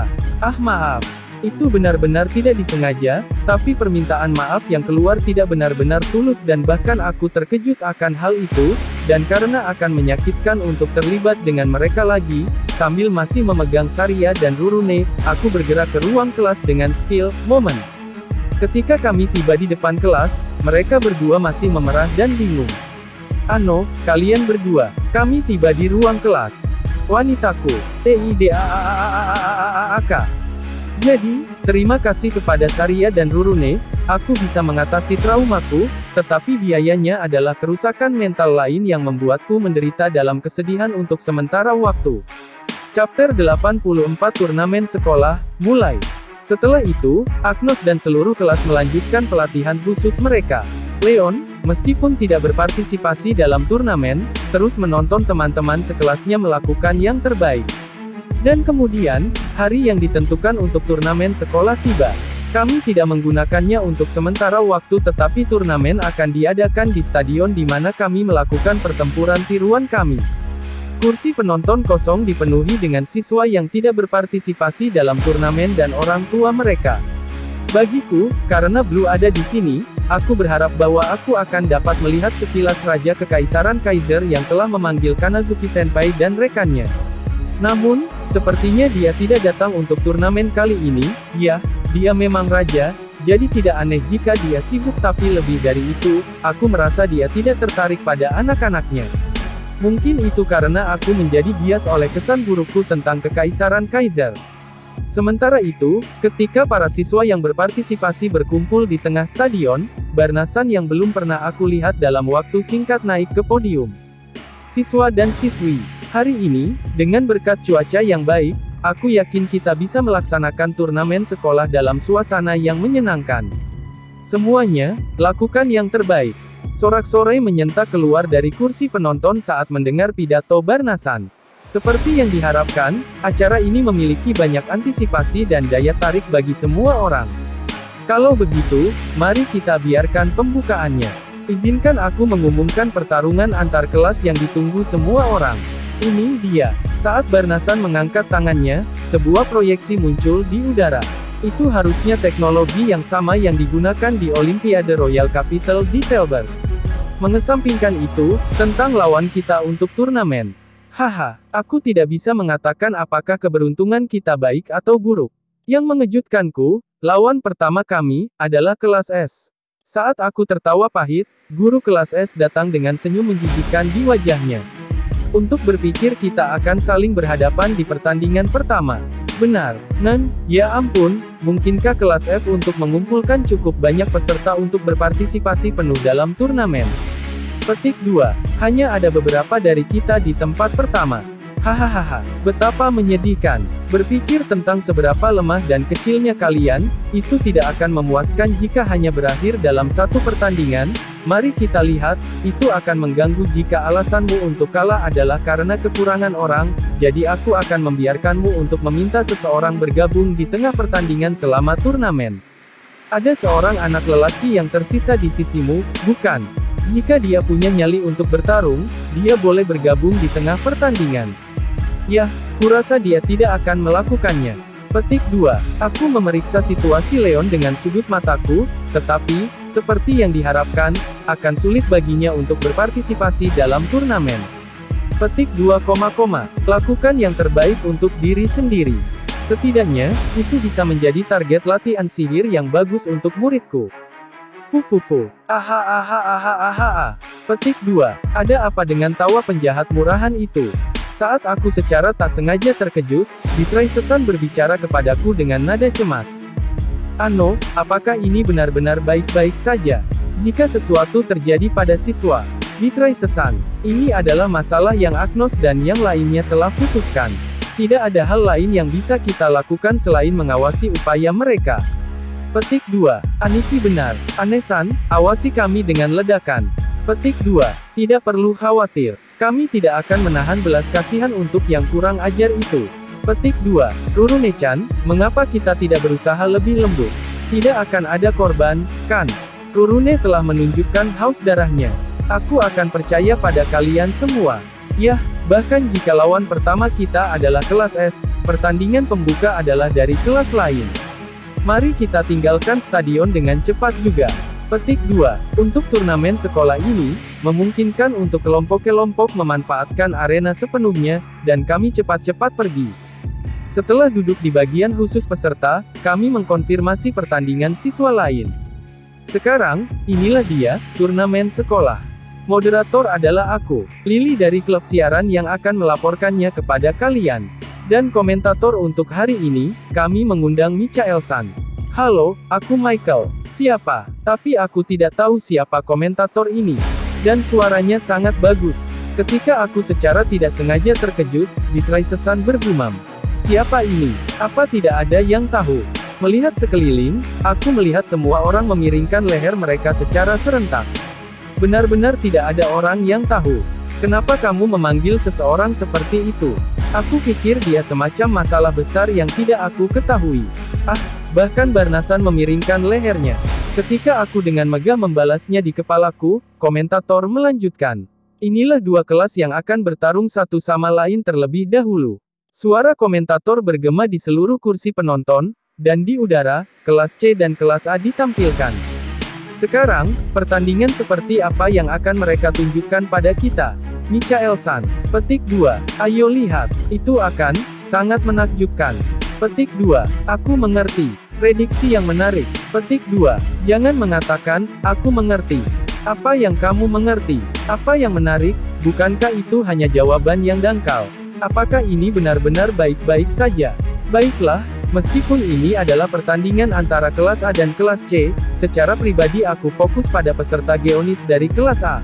Maaf. Itu benar-benar tidak disengaja, tapi permintaan maaf yang keluar tidak benar-benar tulus dan bahkan aku terkejut akan hal itu, dan karena akan menyakitkan untuk terlibat dengan mereka lagi, sambil masih memegang Saria dan Rurune, aku bergerak ke ruang kelas dengan skill, moment. Ketika kami tiba di depan kelas, mereka berdua masih memerah dan bingung. Ano, kalian berdua, kami tiba di ruang kelas. Wanitaku, TIDAAAAAAAK. Jadi, terima kasih kepada Saria dan Rurune, aku bisa mengatasi traumaku, tetapi biayanya adalah kerusakan mental lain yang membuatku menderita dalam kesedihan untuk sementara waktu. Chapter 84 Turnamen Sekolah, mulai. Setelah itu, Agnos dan seluruh kelas melanjutkan pelatihan khusus mereka. Leon, meskipun tidak berpartisipasi dalam turnamen, terus menonton teman-teman sekelasnya melakukan yang terbaik. Dan kemudian, hari yang ditentukan untuk turnamen sekolah tiba. Kami tidak menggunakannya untuk sementara waktu tetapi turnamen akan diadakan di stadion di mana kami melakukan pertempuran tiruan kami. Kursi penonton kosong dipenuhi dengan siswa yang tidak berpartisipasi dalam turnamen dan orang tua mereka. Bagiku, karena Blue ada di sini, aku berharap bahwa aku akan dapat melihat sekilas Raja Kekaisaran Kaiser yang telah memanggil Kanazuki Senpai dan rekannya. Namun, sepertinya dia tidak datang untuk turnamen kali ini. Ya, dia memang raja, jadi tidak aneh jika dia sibuk tapi lebih dari itu, aku merasa dia tidak tertarik pada anak-anaknya. Mungkin itu karena aku menjadi bias oleh kesan burukku tentang Kekaisaran Kaiser. Sementara itu, ketika para siswa yang berpartisipasi berkumpul di tengah stadion, Barnasan yang belum pernah aku lihat dalam waktu singkat naik ke podium. Siswa dan siswi, hari ini, dengan berkat cuaca yang baik, aku yakin kita bisa melaksanakan turnamen sekolah dalam suasana yang menyenangkan. Semuanya, lakukan yang terbaik. Sorak-sorai menyentak keluar dari kursi penonton saat mendengar pidato Barnasan. Seperti yang diharapkan, acara ini memiliki banyak antisipasi dan daya tarik bagi semua orang. Kalau begitu, mari kita biarkan pembukaannya. Izinkan aku mengumumkan pertarungan antar kelas yang ditunggu semua orang. Ini dia. Saat Barnasan mengangkat tangannya, sebuah proyeksi muncul di udara. Itu harusnya teknologi yang sama yang digunakan di Olimpiade Royal Capital di Telberg. Mengesampingkan itu, tentang lawan kita untuk turnamen. Haha, aku tidak bisa mengatakan apakah keberuntungan kita baik atau buruk. Yang mengejutkanku, lawan pertama kami, adalah kelas S. Saat aku tertawa pahit, guru kelas S datang dengan senyum menjijikkan di wajahnya. Untuk berpikir kita akan saling berhadapan di pertandingan pertama. Benar, Nan, ya ampun, mungkinkah kelas F untuk mengumpulkan cukup banyak peserta untuk berpartisipasi penuh dalam turnamen? Petik 2. Hanya ada beberapa dari kita di tempat pertama. Hahaha, betapa menyedihkan. Berpikir tentang seberapa lemah dan kecilnya kalian, itu tidak akan memuaskan jika hanya berakhir dalam satu pertandingan. Mari kita lihat, itu akan mengganggu jika alasanmu untuk kalah adalah karena kekurangan orang, jadi aku akan membiarkanmu untuk meminta seseorang bergabung di tengah pertandingan selama turnamen. Ada seorang anak lelaki yang tersisa di sisimu, bukan? Jika dia punya nyali untuk bertarung, dia boleh bergabung di tengah pertandingan. Yah, kurasa dia tidak akan melakukannya. Petik 2. Aku memeriksa situasi Leon dengan sudut mataku, tetapi, seperti yang diharapkan, akan sulit baginya untuk berpartisipasi dalam turnamen. Petik 2, lakukan yang terbaik untuk diri sendiri. Setidaknya, itu bisa menjadi target latihan sihir yang bagus untuk muridku. Fufufu. Aha aha aha aha aha. Petik 2. Ada apa dengan tawa penjahat murahan itu? Saat aku secara tak sengaja terkejut, Bitrai Sesan berbicara kepadaku dengan nada cemas. Ano, apakah ini benar-benar baik-baik saja? Jika sesuatu terjadi pada siswa Bitrai Sesan, ini adalah masalah yang Agnos dan yang lainnya telah putuskan. Tidak ada hal lain yang bisa kita lakukan selain mengawasi upaya mereka. Petik 2. Aniki benar. Anesan, awasi kami dengan ledakan. Petik 2. Tidak perlu khawatir. Kami tidak akan menahan belas kasihan untuk yang kurang ajar itu. Petik 2. Rurune-chan, mengapa kita tidak berusaha lebih lembut? Tidak akan ada korban, kan? Rurune telah menunjukkan haus darahnya. Aku akan percaya pada kalian semua. Yah, bahkan jika lawan pertama kita adalah kelas S, pertandingan pembuka adalah dari kelas lain. Mari kita tinggalkan stadion dengan cepat juga. Petik 2. Untuk turnamen sekolah ini, memungkinkan untuk kelompok-kelompok memanfaatkan arena sepenuhnya, dan kami cepat-cepat pergi. Setelah duduk di bagian khusus peserta, kami mengkonfirmasi pertandingan siswa lain. Sekarang, inilah dia, turnamen sekolah. Moderator adalah aku, Lily dari klub siaran yang akan melaporkannya kepada kalian. Dan komentator untuk hari ini, kami mengundang Michael-san. Halo, aku Michael. Siapa? Tapi aku tidak tahu siapa komentator ini. Dan suaranya sangat bagus. Ketika aku secara tidak sengaja terkejut, Bitrai Sesan bergumam. Siapa ini? Apa tidak ada yang tahu? Melihat sekeliling, aku melihat semua orang memiringkan leher mereka secara serentak. Benar-benar tidak ada orang yang tahu. Kenapa kamu memanggil seseorang seperti itu? Aku pikir dia semacam masalah besar yang tidak aku ketahui. Ah, bahkan Barnasan memiringkan lehernya. Ketika aku dengan megah membalasnya di kepalaku, komentator melanjutkan. Inilah dua kelas yang akan bertarung satu sama lain terlebih dahulu. Suara komentator bergema di seluruh kursi penonton, dan di udara, kelas C dan kelas A ditampilkan. Sekarang, pertandingan seperti apa yang akan mereka tunjukkan pada kita? Michael-san. Petik 2. Ayo lihat. Itu akan sangat menakjubkan. Petik 2. Aku mengerti. Prediksi yang menarik. Petik 2. Jangan mengatakan, aku mengerti. Apa yang kamu mengerti? Apa yang menarik? Bukankah itu hanya jawaban yang dangkal? Apakah ini benar-benar baik-baik saja? Baiklah. Meskipun ini adalah pertandingan antara kelas A dan kelas C, secara pribadi aku fokus pada peserta Geonis dari kelas A.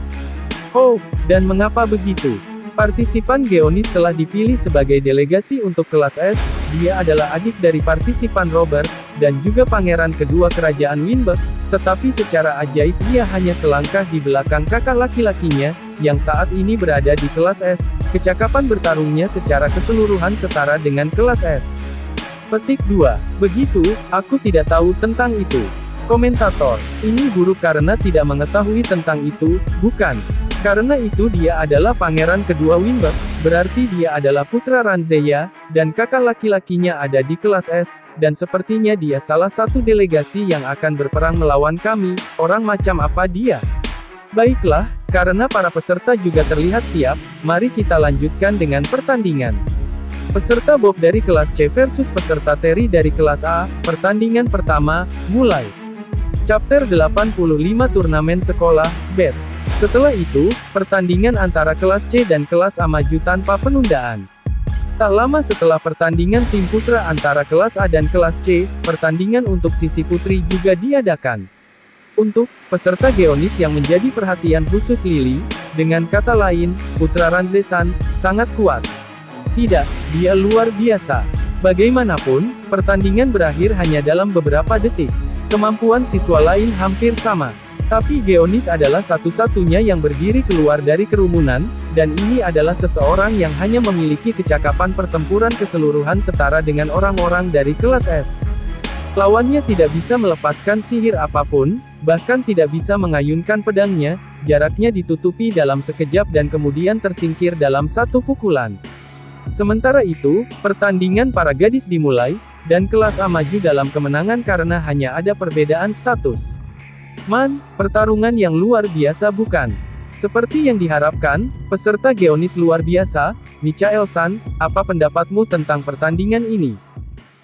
Oh, dan mengapa begitu? Partisipan Geonis telah dipilih sebagai delegasi untuk kelas S, dia adalah adik dari partisipan Robert, dan juga pangeran kedua kerajaan Winberg, tetapi secara ajaib dia hanya selangkah di belakang kakak laki-lakinya, yang saat ini berada di kelas S, kecakapan bertarungnya secara keseluruhan setara dengan kelas S. Petik 2. Begitu, aku tidak tahu tentang itu. Komentator, ini buruk karena tidak mengetahui tentang itu, bukan? Karena itu dia adalah pangeran kedua Winberg, berarti dia adalah putra Ranzeya, dan kakak laki-lakinya ada di kelas S, dan sepertinya dia salah satu delegasi yang akan berperang melawan kami, orang macam apa dia? Baiklah, karena para peserta juga terlihat siap, mari kita lanjutkan dengan pertandingan. Peserta Bob dari kelas C versus peserta Terry dari kelas A, pertandingan pertama, mulai. Chapter 85 Turnamen Sekolah, Bet. Setelah itu, pertandingan antara kelas C dan kelas A maju tanpa penundaan. Tak lama setelah pertandingan tim putra antara kelas A dan kelas C, pertandingan untuk sisi putri juga diadakan. Untuk peserta Geonis yang menjadi perhatian khusus Lily, dengan kata lain, putra Ranze-san, sangat kuat. Tidak, dia luar biasa. Bagaimanapun, pertandingan berakhir hanya dalam beberapa detik. Kemampuan siswa lain hampir sama. Tapi Geonis adalah satu-satunya yang berdiri keluar dari kerumunan, dan ini adalah seseorang yang hanya memiliki kecakapan pertempuran keseluruhan setara dengan orang-orang dari kelas S. Lawannya tidak bisa melepaskan sihir apapun, bahkan tidak bisa mengayunkan pedangnya, jaraknya ditutupi dalam sekejap dan kemudian tersingkir dalam satu pukulan. Sementara itu, pertandingan para gadis dimulai, dan kelas A maju dalam kemenangan karena hanya ada perbedaan status. Man, pertarungan yang luar biasa bukan? Seperti yang diharapkan, peserta Geonis luar biasa, Michael-san, apa pendapatmu tentang pertandingan ini?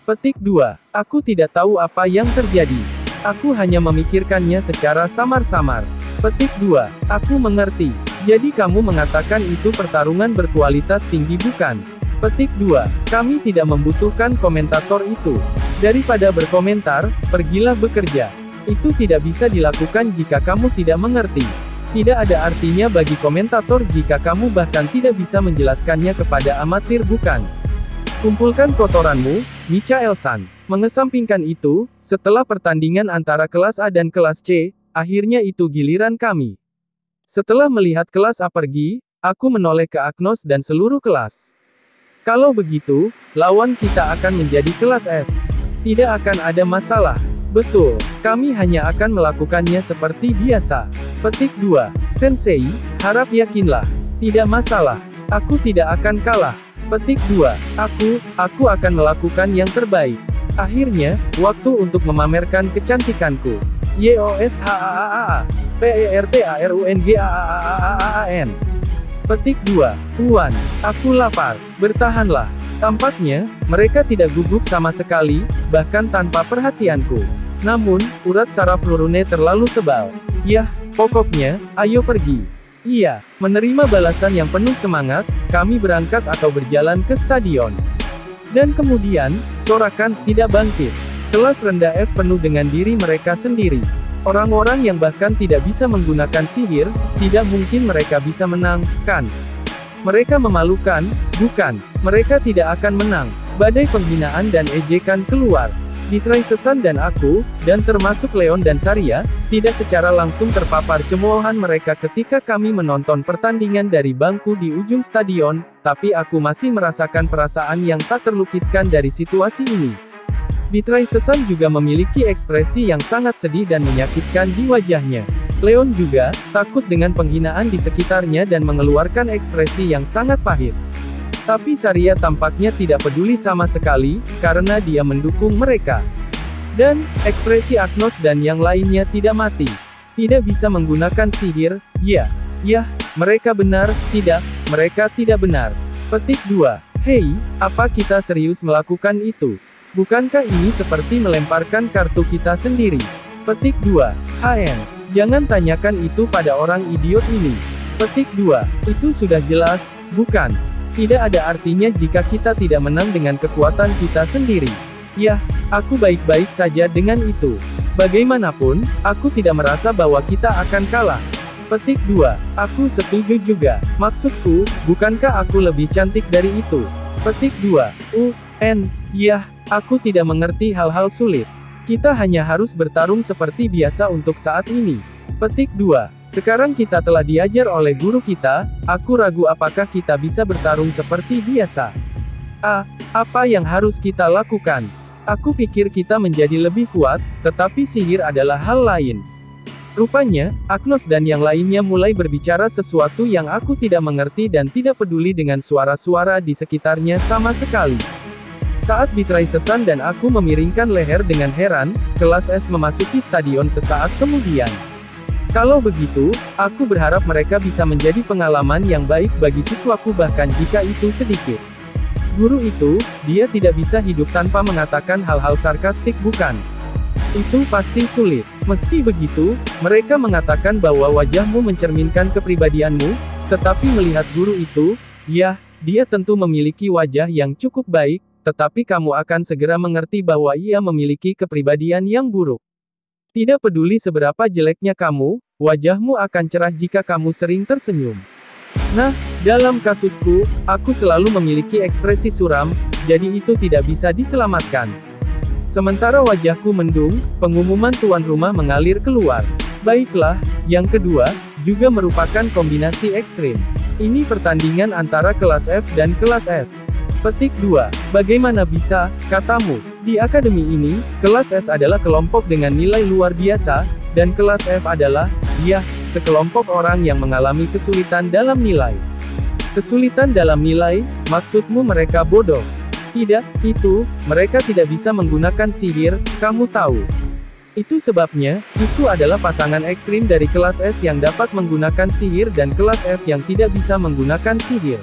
Petik 2. Aku tidak tahu apa yang terjadi. Aku hanya memikirkannya secara samar-samar. Petik 2. Aku mengerti. Jadi kamu mengatakan itu pertarungan berkualitas tinggi bukan? Petik 2. Kami tidak membutuhkan komentator itu. Daripada berkomentar, pergilah bekerja. Itu tidak bisa dilakukan jika kamu tidak mengerti. Tidak ada artinya bagi komentator jika kamu bahkan tidak bisa menjelaskannya kepada amatir bukan? Kumpulkan kotoranmu, Michael-san. Mengesampingkan itu, setelah pertandingan antara kelas A dan kelas C, akhirnya itu giliran kami. Setelah melihat kelas A pergi, aku menoleh ke Agnos dan seluruh kelas. Kalau begitu, lawan kita akan menjadi kelas S. Tidak akan ada masalah. Betul, kami hanya akan melakukannya seperti biasa. Petik 2. Sensei, harap yakinlah. Tidak masalah. Aku tidak akan kalah. Petik 2. Aku akan melakukan yang terbaik. Akhirnya, waktu untuk memamerkan kecantikanku. YOSHAAAA. PERTARUNGAAAAAN. Petik 2. Puan, aku lapar. Bertahanlah. Tampaknya, mereka tidak gugup sama sekali, bahkan tanpa perhatianku. Namun, urat saraf Rurune terlalu tebal. Yah, pokoknya, ayo pergi. Iya, menerima balasan yang penuh semangat, kami berangkat atau berjalan ke stadion. Dan kemudian, sorakan tidak bangkit. Kelas rendah F penuh dengan diri mereka sendiri. Orang-orang yang bahkan tidak bisa menggunakan sihir, tidak mungkin mereka bisa menang, kan? Mereka memalukan, bukan? Mereka tidak akan menang. Badai penghinaan dan ejekan keluar. Beatrice dan aku, dan termasuk Leon dan Saria, tidak secara langsung terpapar cemoohan mereka ketika kami menonton pertandingan dari bangku di ujung stadion, tapi aku masih merasakan perasaan yang tak terlukiskan dari situasi ini. Beatrice juga memiliki ekspresi yang sangat sedih dan menyakitkan di wajahnya. Leon juga, takut dengan penghinaan di sekitarnya dan mengeluarkan ekspresi yang sangat pahit. Tapi Saria tampaknya tidak peduli sama sekali, karena dia mendukung mereka. Dan, ekspresi Agnos dan yang lainnya tidak mati. Tidak bisa menggunakan sihir, ya. Yah, mereka benar, tidak, mereka tidak benar. Petik 2. Hei, apa kita serius melakukan itu? Bukankah ini seperti melemparkan kartu kita sendiri? Petik 2. HN, jangan tanyakan itu pada orang idiot ini. Petik 2. Itu sudah jelas, bukan? Tidak ada artinya jika kita tidak menang dengan kekuatan kita sendiri. Yah, aku baik-baik saja dengan itu. Bagaimanapun, aku tidak merasa bahwa kita akan kalah. Petik 2. Aku setuju juga. Maksudku, bukankah aku lebih cantik dari itu? Petik 2. Yah, aku tidak mengerti hal-hal sulit. Kita hanya harus bertarung seperti biasa untuk saat ini. Petik 2. Sekarang kita telah diajar oleh guru kita, aku ragu apakah kita bisa bertarung seperti biasa. Apa yang harus kita lakukan? Aku pikir kita menjadi lebih kuat, tetapi sihir adalah hal lain. Rupanya, Agnos dan yang lainnya mulai berbicara sesuatu yang aku tidak mengerti dan tidak peduli dengan suara-suara di sekitarnya sama sekali. Saat Beatrice dan aku memiringkan leher dengan heran, kelas S memasuki stadion sesaat kemudian. Kalau begitu, aku berharap mereka bisa menjadi pengalaman yang baik bagi siswaku bahkan jika itu sedikit. Guru itu, dia tidak bisa hidup tanpa mengatakan hal-hal sarkastik bukan? Itu pasti sulit. Meski begitu, mereka mengatakan bahwa wajahmu mencerminkan kepribadianmu, tetapi melihat guru itu, ya, dia tentu memiliki wajah yang cukup baik, tetapi kamu akan segera mengerti bahwa ia memiliki kepribadian yang buruk. Tidak peduli seberapa jeleknya kamu, wajahmu akan cerah jika kamu sering tersenyum. Nah, dalam kasusku, aku selalu memiliki ekspresi suram, jadi itu tidak bisa diselamatkan. Sementara wajahku mendung, pengumuman tuan rumah mengalir keluar. Baiklah, yang kedua, juga merupakan kombinasi ekstrim. Ini pertandingan antara kelas F dan kelas S. Petik 2. Bagaimana bisa, katamu? Di akademi ini, kelas S adalah kelompok dengan nilai luar biasa, dan kelas F adalah, ya, sekelompok orang yang mengalami kesulitan dalam nilai. Kesulitan dalam nilai, maksudmu mereka bodoh? Tidak, mereka tidak bisa menggunakan sihir, kamu tahu. Itu sebabnya, itu adalah pasangan ekstrim dari kelas S yang dapat menggunakan sihir dan kelas F yang tidak bisa menggunakan sihir.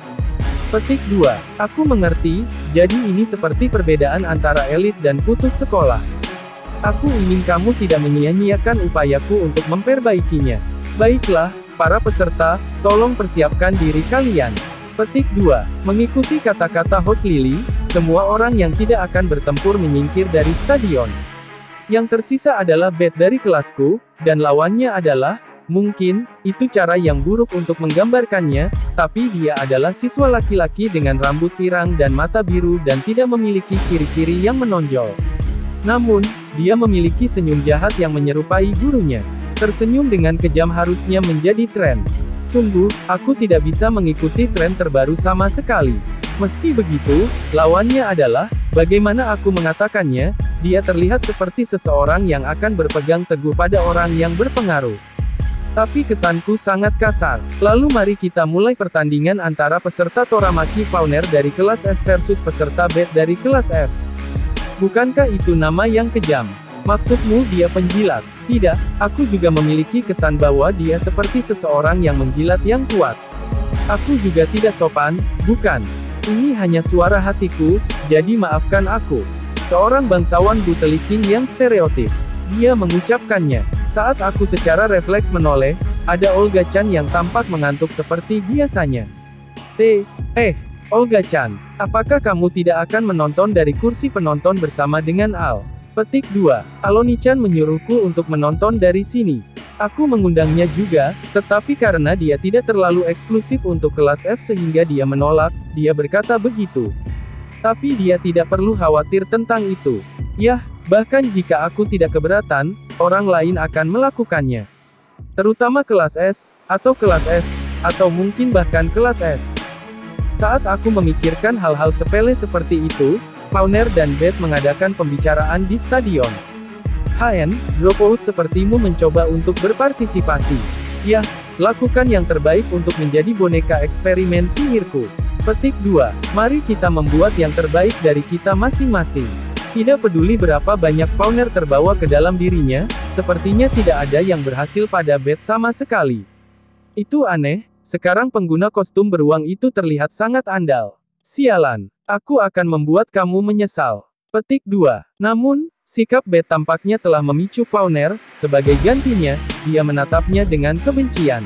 Petik 2. Aku mengerti, jadi ini seperti perbedaan antara elit dan putus sekolah. Aku ingin kamu tidak menyia-nyiakan upayaku untuk memperbaikinya. Baiklah, para peserta, tolong persiapkan diri kalian. Petik 2. Mengikuti kata-kata host Lily, semua orang yang tidak akan bertempur menyingkir dari stadion. Yang tersisa adalah Beth dari kelasku, dan lawannya adalah, mungkin, itu cara yang buruk untuk menggambarkannya, tapi dia adalah siswa laki-laki dengan rambut pirang dan mata biru dan tidak memiliki ciri-ciri yang menonjol. Namun, dia memiliki senyum jahat yang menyerupai gurunya. Tersenyum dengan kejam harusnya menjadi tren. Sungguh, aku tidak bisa mengikuti tren terbaru sama sekali. Meski begitu, lawannya adalah, bagaimana aku mengatakannya, dia terlihat seperti seseorang yang akan berpegang teguh pada orang yang berpengaruh. Tapi kesanku sangat kasar. Lalu mari kita mulai pertandingan antara peserta Toramaki Fauner dari kelas S versus peserta Beth dari kelas F. Bukankah itu nama yang kejam? Maksudmu dia penjilat? Tidak, aku juga memiliki kesan bahwa dia seperti seseorang yang menjilat yang kuat. Aku juga tidak sopan, bukan? Ini hanya suara hatiku, jadi maafkan aku. Seorang bangsawan Buteliking yang stereotip. Dia mengucapkannya. Saat aku secara refleks menoleh, ada Olga Chan yang tampak mengantuk seperti biasanya. Olga Chan, apakah kamu tidak akan menonton dari kursi penonton bersama dengan Al? Petik 2. Aloni-chan menyuruhku untuk menonton dari sini. Aku mengundangnya juga, tetapi karena dia tidak terlalu eksklusif untuk kelas F sehingga dia menolak, dia berkata begitu. Tapi dia tidak perlu khawatir tentang itu. Yah, bahkan jika aku tidak keberatan, orang lain akan melakukannya. Terutama kelas S, atau mungkin bahkan kelas S. Saat aku memikirkan hal-hal sepele seperti itu, Fauner dan Beth mengadakan pembicaraan di stadion. Dropout sepertimu mencoba untuk berpartisipasi. Yah, lakukan yang terbaik untuk menjadi boneka eksperimen sihirku. Petik 2. Mari kita membuat yang terbaik dari kita masing-masing. Tidak peduli berapa banyak Fauner terbawa ke dalam dirinya, sepertinya tidak ada yang berhasil pada Beth sama sekali. Itu aneh, sekarang pengguna kostum beruang itu terlihat sangat andal. Sialan. Aku akan membuat kamu menyesal. Petik 2. Namun, sikap Beth tampaknya telah memicu Fauner, sebagai gantinya, dia menatapnya dengan kebencian.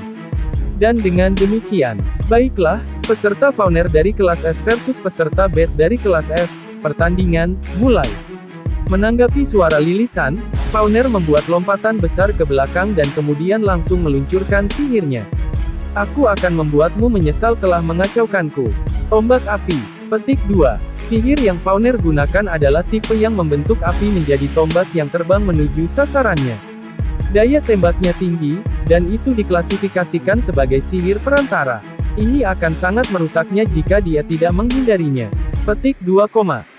Dan dengan demikian, baiklah, peserta Fauner dari kelas S versus peserta Beth dari kelas F, pertandingan, mulai. Menanggapi suara lilisan, Fauner membuat lompatan besar ke belakang dan kemudian langsung meluncurkan sihirnya. Aku akan membuatmu menyesal telah mengacaukanku. Tombak api. Petik 2. Sihir yang Fauner gunakan adalah tipe yang membentuk api menjadi tombak yang terbang menuju sasarannya. Daya tembaknya tinggi, dan itu diklasifikasikan sebagai sihir perantara. Ini akan sangat merusaknya jika dia tidak menghindarinya. Petik 2,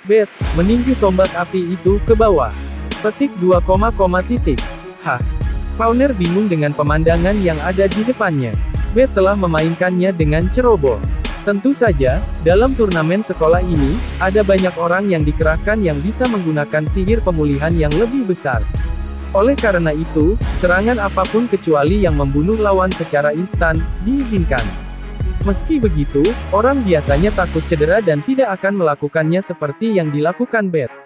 Beth, meninju tombak api itu ke bawah. Petik 2, titik. Fauner bingung dengan pemandangan yang ada di depannya. Beth telah memainkannya dengan ceroboh. Tentu saja, dalam turnamen sekolah ini, ada banyak orang yang dikerahkan yang bisa menggunakan sihir pemulihan yang lebih besar. Oleh karena itu, serangan apapun kecuali yang membunuh lawan secara instan, diizinkan. Meski begitu, orang biasanya takut cedera dan tidak akan melakukannya seperti yang dilakukan Beth.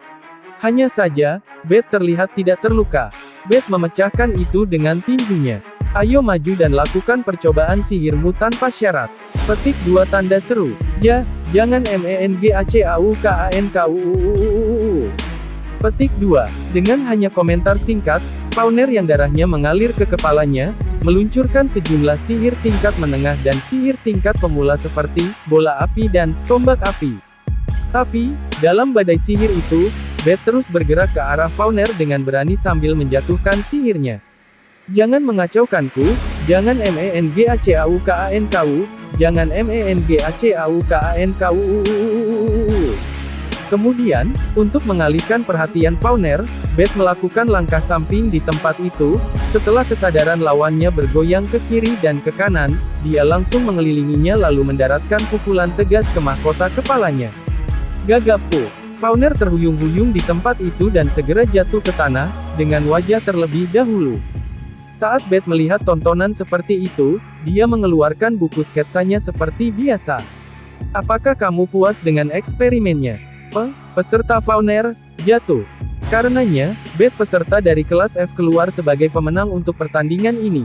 Hanya saja, Beth terlihat tidak terluka. Beth memecahkan itu dengan tinjunya. Ayo maju dan lakukan percobaan sihirmu tanpa syarat. Petik 2 tanda seru. Jangan mengacaukanku. Petik 2. Dengan hanya komentar singkat, Fauner yang darahnya mengalir ke kepalanya, meluncurkan sejumlah sihir tingkat menengah dan sihir tingkat pemula seperti, bola api dan, tombak api. Tapi, dalam badai sihir itu, Beth terus bergerak ke arah Fauner dengan berani sambil menjatuhkan sihirnya. Jangan mengacaukanku, jangan mengacaukanku, jangan mengacaukanku. Kemudian, untuk mengalihkan perhatian Fauner, Beth melakukan langkah samping di tempat itu. Setelah kesadaran lawannya bergoyang ke kiri dan ke kanan, dia langsung mengelilinginya lalu mendaratkan pukulan tegas ke mahkota kepalanya. Gagapku. Fauner terhuyung-huyung di tempat itu dan segera jatuh ke tanah, dengan wajah terlebih dahulu. Saat Beth melihat tontonan seperti itu, dia mengeluarkan buku sketsanya seperti biasa. Apakah kamu puas dengan eksperimennya? Peserta Fauner, jatuh. Karenanya, Bet peserta dari kelas F keluar sebagai pemenang untuk pertandingan ini.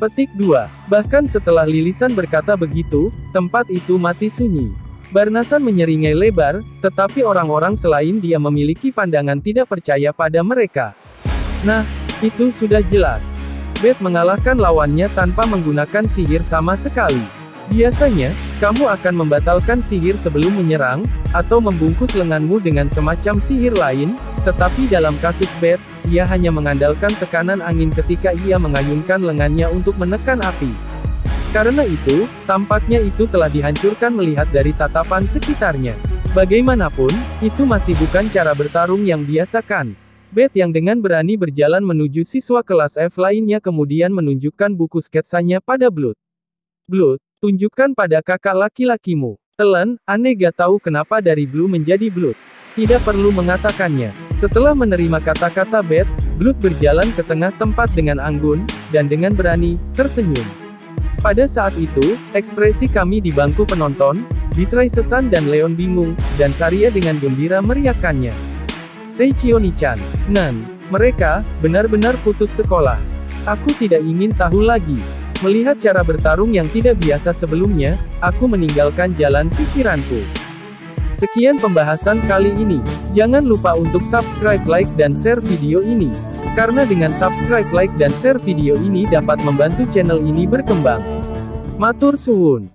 Petik 2. Bahkan setelah Lilisan berkata begitu, tempat itu mati sunyi. Barnasan menyeringai lebar, tetapi orang-orang selain dia memiliki pandangan tidak percaya pada mereka. Nah, itu sudah jelas. Bet mengalahkan lawannya tanpa menggunakan sihir sama sekali. Biasanya, kamu akan membatalkan sihir sebelum menyerang, atau membungkus lenganmu dengan semacam sihir lain, tetapi dalam kasus Bet, ia hanya mengandalkan tekanan angin ketika ia mengayunkan lengannya untuk menekan api. Karena itu, tampaknya itu telah dihancurkan melihat dari tatapan sekitarnya. Bagaimanapun, itu masih bukan cara bertarung yang biasa kan. Bet yang dengan berani berjalan menuju siswa kelas F lainnya kemudian menunjukkan buku sketsanya pada Blood. Blood, tunjukkan pada kakak laki-lakimu. Telan, aneh gak tahu kenapa dari Blue menjadi Blood. Tidak perlu mengatakannya. Setelah menerima kata-kata Bet, Blood berjalan ke tengah tempat dengan anggun, dan dengan berani, tersenyum. Pada saat itu, ekspresi kami di bangku penonton, Bitrai Sesan dan Leon bingung, dan Saria dengan gembira meriakannya. Seichioni-chan, Nan, mereka, benar-benar putus sekolah. Aku tidak ingin tahu lagi. Melihat cara bertarung yang tidak biasa sebelumnya, aku meninggalkan jalan pikiranku. Sekian pembahasan kali ini. Jangan lupa untuk subscribe, like, dan share video ini. Karena dengan subscribe, like, dan share video ini dapat membantu channel ini berkembang. Matur suwun.